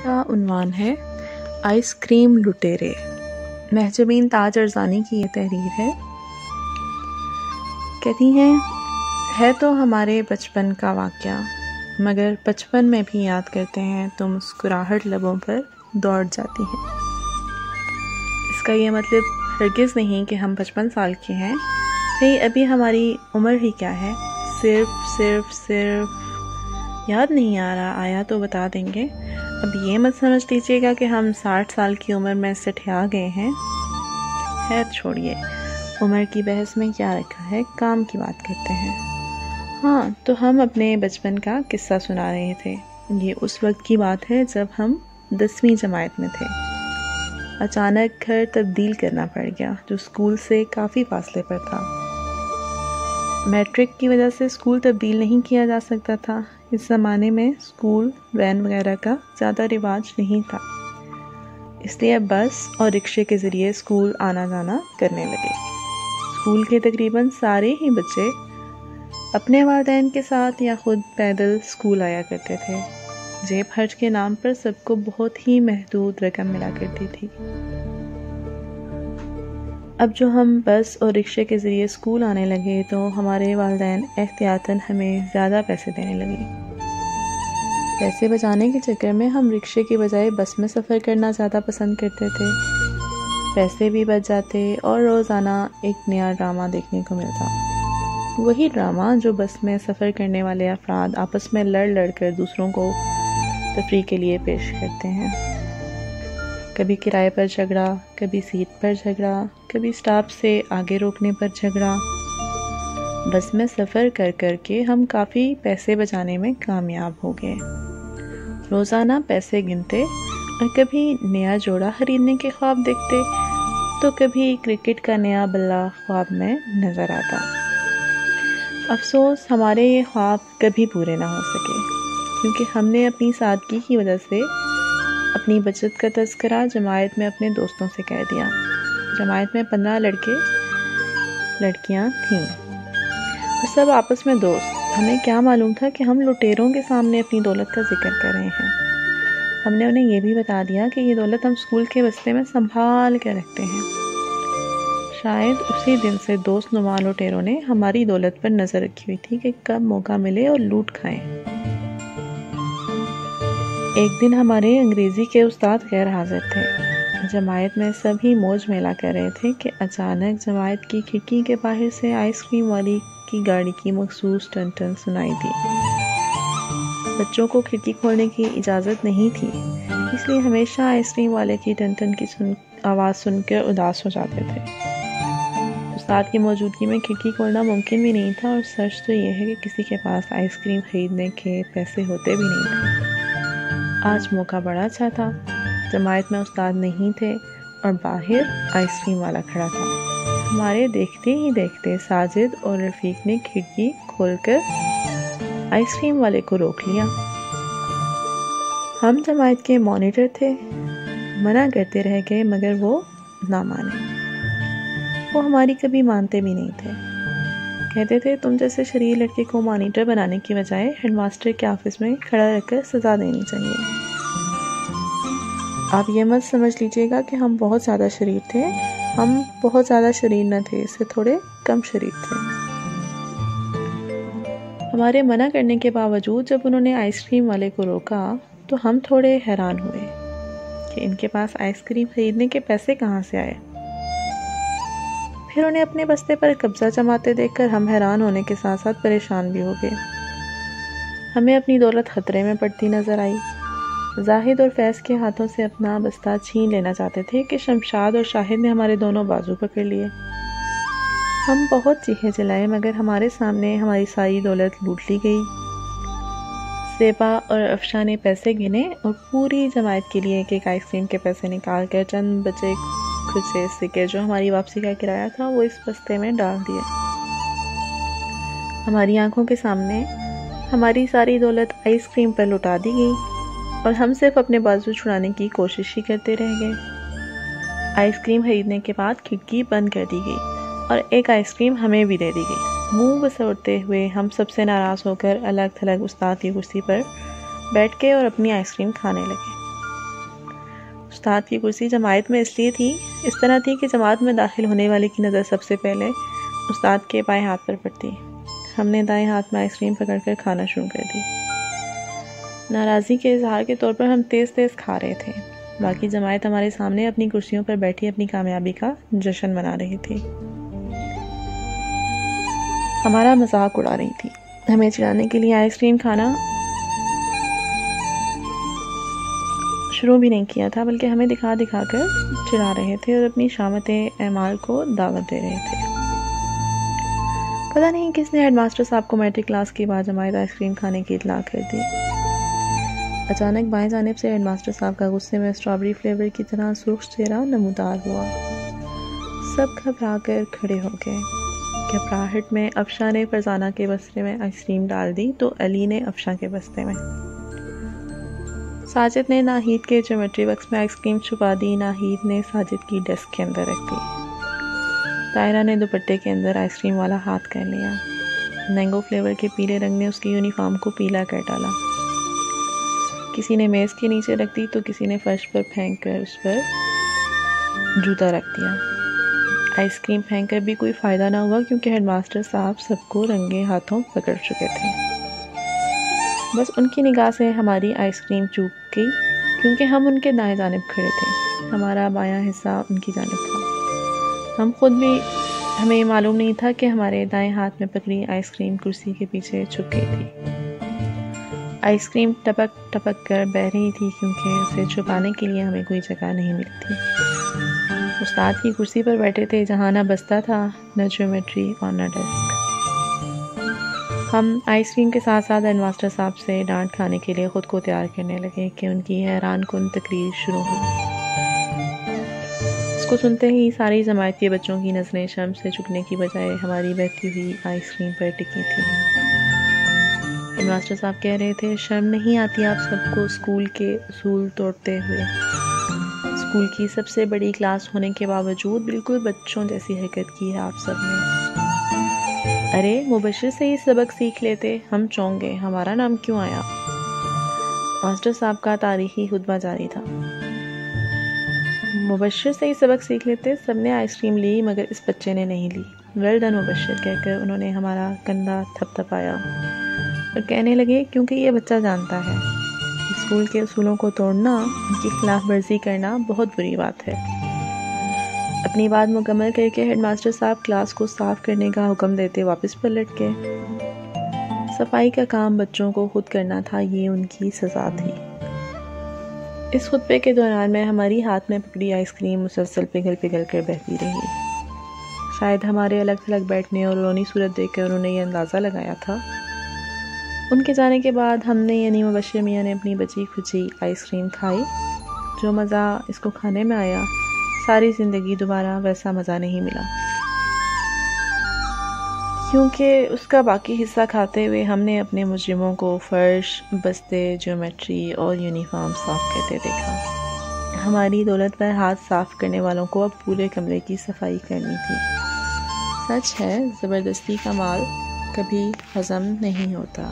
का उन्वान है आइसक्रीम लुटेरे। महजबीन ताज अरजानी की ये तहरीर है। कहती हैं, है तो हमारे बचपन का वाक़या, मगर बचपन में भी याद करते हैं तो मुस्कुराहट लबों पर दौड़ जाती है। इसका ये मतलब हरगिज़ नहीं कि हम 55 साल के हैं। भाई अभी हमारी उम्र ही क्या है, सिर्फ याद नहीं आ रहा, आया तो बता देंगे। अब ये मत समझ लीजिएगा कि हम 60 साल की उम्र में सठिया गए हैं। खैर छोड़िए, उम्र की बहस में क्या रखा है, काम की बात करते हैं। हाँ, तो हम अपने बचपन का किस्सा सुना रहे थे। ये उस वक्त की बात है जब हम 10वीं जमात में थे। अचानक घर तब्दील करना पड़ गया, जो स्कूल से काफ़ी फासले पर था। मैट्रिक की वजह से स्कूल तब्दील नहीं किया जा सकता था। इस ज़माने में स्कूल वैन वगैरह का ज़्यादा रिवाज नहीं था, इसलिए बस और रिक्शे के ज़रिए स्कूल आना जाना करने लगे। स्कूल के तकरीबन सारे ही बच्चे अपने वालिदैन के साथ या खुद पैदल स्कूल आया करते थे। जेब खर्च के नाम पर सबको बहुत ही महदूद रकम मिला करती थी। अब जो हम बस और रिक्शे के ज़रिए स्कूल आने लगे तो हमारे वालिदैन एहतियातन हमें ज़्यादा पैसे देने लगे। पैसे बचाने के चक्कर में हम रिक्शे की बजाय बस में सफ़र करना ज़्यादा पसंद करते थे। पैसे भी बच जाते और रोज़ाना एक नया ड्रामा देखने को मिलता। वही ड्रामा जो बस में सफ़र करने वाले अफराद आपस में लड़ कर दूसरों को तफरीह के लिए पेश करते हैं। कभी किराए पर झगड़ा, कभी सीट पर झगड़ा, कभी स्टाफ से आगे रोकने पर झगड़ा। बस में सफ़र कर के हम काफ़ी पैसे बचाने में कामयाब हो गए। रोज़ाना पैसे गिनते और कभी नया जोड़ा खरीदने के ख्वाब देखते, तो कभी क्रिकेट का नया बल्ला ख्वाब में नज़र आता। अफसोस हमारे ये ख्वाब कभी पूरे ना हो सके, क्योंकि हमने अपनी सादगी की वजह से अपनी बचत का तज़किरा जमायत में अपने दोस्तों से कह दिया। जमायत में 15 लड़के लड़कियां थीं और सब आपस में दोस्त। हमें क्या मालूम था कि हम लुटेरों के सामने अपनी दौलत का जिक्र कर रहे हैं। हमने उन्हें यह भी बता दिया कि ये दौलत हम स्कूल के बस्ते में संभाल कर रखते हैं। शायद उसी दिन से दोस्त नुमा लुटेरों ने हमारी दौलत पर नज़र रखी हुई थी कि कब मौका मिले और लूट खाएं। एक दिन हमारे अंग्रेज़ी के उस्ताद गैर हाजिर थे। जमायत में सभी मौज मेला कर रहे थे कि अचानक जमायत की खिड़की के बाहर से आइसक्रीम वाली की गाड़ी की मखसूस टन सुनाई दी। बच्चों को खिड़की खोलने की इजाज़त नहीं थी, इसलिए हमेशा आइसक्रीम वाले की टन की आवाज़ सुनकर उदास हो जाते थे। उस्ताद की मौजूदगी में खिड़की खोलना मुमकिन भी नहीं था और सच तो यह है कि किसी के पास आइसक्रीम ख़रीदने के पैसे होते भी नहीं थे। आज मौका बड़ा अच्छा था। जमायत में उस्ताद नहीं थे और बाहर आइसक्रीम वाला खड़ा था। हमारे देखते ही देखते साजिद और रफ़ीक ने खिड़की खोलकर आइसक्रीम वाले को रोक लिया। हम जमायत के मॉनिटर थे, मना करते रह गए मगर वो ना माने। वो हमारी कभी मानते भी नहीं थे। कहते थे, तुम जैसे शरीर लड़के को मॉनिटर बनाने की बजाय हेडमास्टर के ऑफिस में खड़ा रखकर सज़ा देनी चाहिए। आप ये मत समझ लीजिएगा कि हम बहुत ज़्यादा शरीर थे। हम बहुत ज़्यादा शरीर न थे, इससे थोड़े कम शरीर थे। हमारे मना करने के बावजूद जब उन्होंने आइसक्रीम वाले को रोका तो हम थोड़े हैरान हुए कि इनके पास आइसक्रीम खरीदने के पैसे कहाँ से आए। फिर उन्हें अपने बस्ते पर कब्जा जमाते देखकर हम हैरान होने के साथ साथ परेशान भी हो गए। हमें अपनी दौलत खतरे में पड़ती नजर आई। जाहिद और फैज़ के हाथों से अपना बस्ता छीन लेना चाहते थे कि शमशाद और शाहिद ने हमारे दोनों बाजू पकड़ लिए। हम बहुत चीखे चिल्लाए मगर हमारे सामने हमारी सारी दौलत लूट ली गई। सेबा और अफशा ने पैसे गिने और पूरी जमायत के लिए एक आइसक्रीम के पैसे निकाल कर चंद बचे खुद से सिक्के जो हमारी वापसी का किराया था वो इस बस्ते में डाल दिए। हमारी आंखों के सामने हमारी सारी दौलत आइसक्रीम पर लुटा दी गई और हम सिर्फ अपने बाजू छुड़ाने की कोशिश ही करते रह गए। आइसक्रीम खरीदने के बाद खिड़की बंद कर दी गई और एक आइसक्रीम हमें भी दे दी गई। मुंह बसोड़ते हुए हम सबसे नाराज़ होकर अलग थलग उस्ताद की कुर्सी पर बैठ के और अपनी आइसक्रीम खाने लगे। उस्ताद की कुर्सी जमायत में इसलिए थी इस तरह थी कि जमात में दाखिल होने वाले की नज़र सबसे पहले उस्ताद के बाएं हाथ पर पड़ती। हमने दाएं हाथ में आइसक्रीम पकड़कर खाना शुरू कर दी। नाराज़गी के इजहार के तौर पर हम तेज़ तेज़ खा रहे थे। बाकी जमायत हमारे सामने अपनी कुर्सियों पर बैठी अपनी कामयाबी का जश्न मना रही थी, हमारा मजाक उड़ा रही थी। हमें चिढ़ाने के लिए आइसक्रीम खाना शुरू भी नहीं किया था, बल्कि हमें दिखा दिखा कर चिढ़ा रहे थे और अपनी शामत एमाल को दावत दे रहे थे। पता नहीं किसने हेडमास्टर साहब को मैट्रिक क्लास के बाद जमायत आइसक्रीम खाने की इतला कर दी। अचानक बाएं जानिब से हेडमास्टर साहब का गुस्से में स्ट्रॉबेरी फ्लेवर की तरह सुर्ख चेहरा नमूदार हुआ। सब घबरा कर खड़े हो गए। घबराहट में अफशा ने फरजाना के बस्ते में आइसक्रीम डाल दी तो अली ने अफशा के बस्ते में। साजिद ने नाहिद के ज्योमेट्री बॉक्स में आइसक्रीम छुपा दी। नाहिद ने साजिद की डेस्क के अंदर रख दी। तायरा ने दुपट्टे के अंदर आइसक्रीम वाला हाथ कर लिया। मैंगो फ्लेवर के पीले रंग ने उसकी यूनिफॉर्म को पीला कर डाला। किसी ने मेज़ के नीचे रख दी तो किसी ने फर्श पर फेंक कर उस पर जूता रख दिया। आइसक्रीम फेंक कर भी कोई फ़ायदा ना हुआ क्योंकि हेडमास्टर साहब सबको रंगे हाथों पकड़ चुके थे। बस उनकी निगाह से हमारी आइसक्रीम चूक गई क्योंकि हम उनके दाएं जानिब खड़े थे। हमारा बायां हिस्सा उनकी जानिब था। हमें मालूम नहीं था कि हमारे दाएं हाथ में पकड़ी आइसक्रीम कुर्सी के पीछे छुप गई थी। आइसक्रीम टपक टपक कर बह रही थी क्योंकि उसे छुपाने के लिए हमें कोई जगह नहीं मिली थी। उस्ताद की कुर्सी पर बैठे थे जहाँ न बस्ता था, न ज्योमेट्री और न डेस्क। हम आइसक्रीम के साथ साथ हेडमास्टर साहब से डांट खाने के लिए ख़ुद को तैयार करने लगे कि उनकी हैरान कुन तकरीर शुरू हुई। इसको सुनते ही सारी जमात के बच्चों की नज़रें शर्म से झुकने की बजाय हमारी बहती हुई आइसक्रीम पर टिकी थी। हेडमास्टर साहब कह रहे थे, शर्म नहीं आती आप सबको स्कूल के उसूल तोड़ते हुए? स्कूल की सबसे बड़ी क्लास होने के बावजूद बिल्कुल बच्चों जैसी हरकत की है आप सब ने। अरे मुबशिर से ही सबक सीख लेते, हम चौंके, हमारा नाम क्यों आया? मास्टर साहब का तारीखी खुतबा जारी था। मुबशिर से ही सबक सीख लेते। सबने आइसक्रीम ली मगर इस बच्चे ने नहीं ली। वेल डन मुबशिर कहकर उन्होंने हमारा कंधा थपथपाया और कहने लगे, क्योंकि ये बच्चा जानता है स्कूल के उसूलों को तोड़ना, उनकी खिलाफ वर्जी करना बहुत बुरी बात है। अपनी बात मुकम्मल करके हेडमास्टर साहब क्लास को साफ करने का हुक्म देते वापस पलट गए। सफाई का काम बच्चों को खुद करना था, ये उनकी सज़ा थी। इस खुतबे के दौरान में हमारी हाथ में पकड़ी आइसक्रीम मुसलसल पिघल पिघल कर बहती रही। शायद हमारे अलग थलग बैठने और रोनी सूरत देखकर उन्होंने ये अंदाज़ा लगाया था। उनके जाने के बाद हमने यानी मुबशिर मियाँ ने अपनी बची खुची आइसक्रीम खाई। जो मज़ा इसको खाने में आया, सारी ज़िंदगी दोबारा वैसा मज़ा नहीं मिला, क्योंकि उसका बाकी हिस्सा खाते हुए हमने अपने मुजरिमों को फ़र्श, बस्ते, ज्योमेट्री और यूनिफॉर्म साफ़ करते देखा। हमारी दौलत पर हाथ साफ़ करने वालों को अब पूरे कमरे की सफाई करनी थी। सच है, ज़बरदस्ती का माल कभी हज़म नहीं होता।